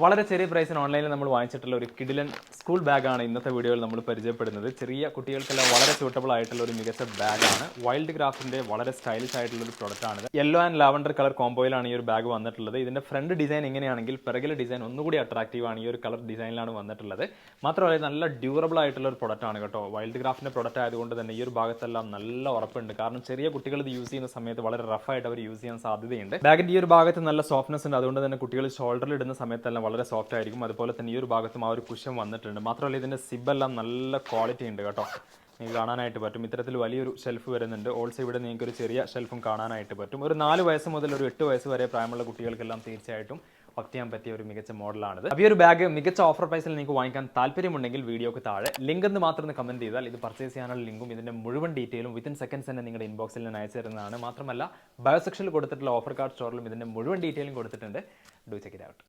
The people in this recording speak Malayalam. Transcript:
വളരെ ചെറിയ പ്രൈസിന് ഓൺലൈനിൽ നമ്മൾ വാങ്ങിച്ചിട്ടുള്ള ഒരു കിഡിലൻ സ്കൂൾ ബാഗാണ് ഇന്നത്തെ വീഡിയോയിൽ നമ്മൾ പരിചയപ്പെടുന്നത്. ചെറിയ കുട്ടികൾക്കെല്ലാം വളരെ സ്യൂട്ടബിൾ ആയിട്ടുള്ള ഒരു മികച്ച ബാഗാണ്. വൈൽഡ് ക്രാഫ്റ്റിന്റെ വളരെ സ്റ്റൈലിഷ് ആയിട്ടുള്ള ഒരു പ്രൊഡക്റ്റ് ആണ്. യെല്ലോ ആൻഡ് ലാവൻഡർ കളർ കോംബോയിലാണ് ഈ ഒരു ബാഗ് വന്നിട്ടുള്ളത്. ഇതിന്റെ ഫ്രണ്ട് ഡിസൈൻ ഇങ്ങനെയാണെങ്കിൽ പിറകിലെ ഡിസൈൻ ഒന്നുകൂടി അട്രാക്റ്റീവ് ആണ്. ഈ ഒരു കളർ ഡിസൈനിലാണ് വന്നിട്ടുള്ളത്. മാത്രമല്ല നല്ല ഡ്യൂറബിൾ ആയിട്ടുള്ള ഒരു പ്രൊഡക്റ്റ് ആണ് കേട്ടോ. വൈൽഡ് ക്രാഫ്റ്റിന്റെ പ്രൊഡക്റ്റ് ആയതുകൊണ്ട് തന്നെ ഈ ഒരു ഭാഗത്തെല്ലാം നല്ല ഉറപ്പുണ്ട്. കാരണം ചെറിയ കുട്ടികൾ ഇത് യൂസ് ചെയ്യുന്ന സമയത്ത് വളരെ റഫായിട്ട് അവർ യൂസ് ചെയ്യാൻ സാധ്യതയുണ്ട്. ബാഗിന്റെ ഈ ഒരു ഭാഗത്ത് നല്ല സോഫ്റ്റ്നെസ് ഉണ്ട്. അതുകൊണ്ട് തന്നെ കുട്ടികൾ ഷോൾഡറിൽ ഇടുന്ന സമയത്തെല്ലാം വളരെ സോഫ്റ്റ് ആയിരിക്കും. അതുപോലെ തന്നെ ഈ ഒരു ഭാഗത്തും ആ ഒരു കുഷൻ വന്നിട്ടുണ്ട്. മാത്രമല്ല ഇതിന്റെ സിബെല്ലാം നല്ല ക്വാളിറ്റി ഉണ്ട് കേട്ടോ. നിങ്ങൾക്ക് കാണാനായിട്ട് പറ്റും. ഇത്തരത്തിൽ വലിയൊരു ഷെൽഫ് വരുന്നുണ്ട്. ഓൾസോ ഇവിടെ നിങ്ങൾക്ക് ഒരു ചെറിയ ഷെൽഫും കാണാനായിട്ട് പറ്റും. ഒരു 4 വയസ്സ് മുതൽ ഒരു 8 വയസ്സ് വരെ പ്രായമുള്ള കുട്ടികൾക്കെല്ലാം തീർച്ചയായിട്ടും വർക്ക് ചെയ്യാൻ പറ്റിയ ഒരു മികച്ച മോഡലാണിത്. അപ്പോൾ ഈ ഒരു ബാഗ് മികച്ച ഓഫർ പ്രൈസിൽ നിങ്ങൾക്ക് വാങ്ങിക്കാൻ താല്പര്യമുണ്ടെങ്കിൽ വീഡിയോക്ക് താഴെ ലിങ്ക് എന്ന് മാത്രം ഒന്ന് കമന്റ് ചെയ്താൽ ഇത് പർച്ചേസ് ചെയ്യാനുള്ള ലിങ്കും ഇതിന്റെ മുഴുവൻ ഡീറ്റെയിലും വിത്തിൻ സെക്കൻഡ്സ് തന്നെ നിങ്ങളുടെ ഇൻബോക്സിൽ ഞാൻ അയച്ചു തരുന്നതാണ്. മാത്രമല്ല ബയോ സെക്ഷനിൽ കൊടുത്തിട്ടുള്ള ഓഫർ കാർഡ് സ്റ്റോറിലും ഇതിന്റെ മുഴുവൻ ഡീറ്റെയിലും കൊടുത്തിട്ടുണ്ട്. Do check it out.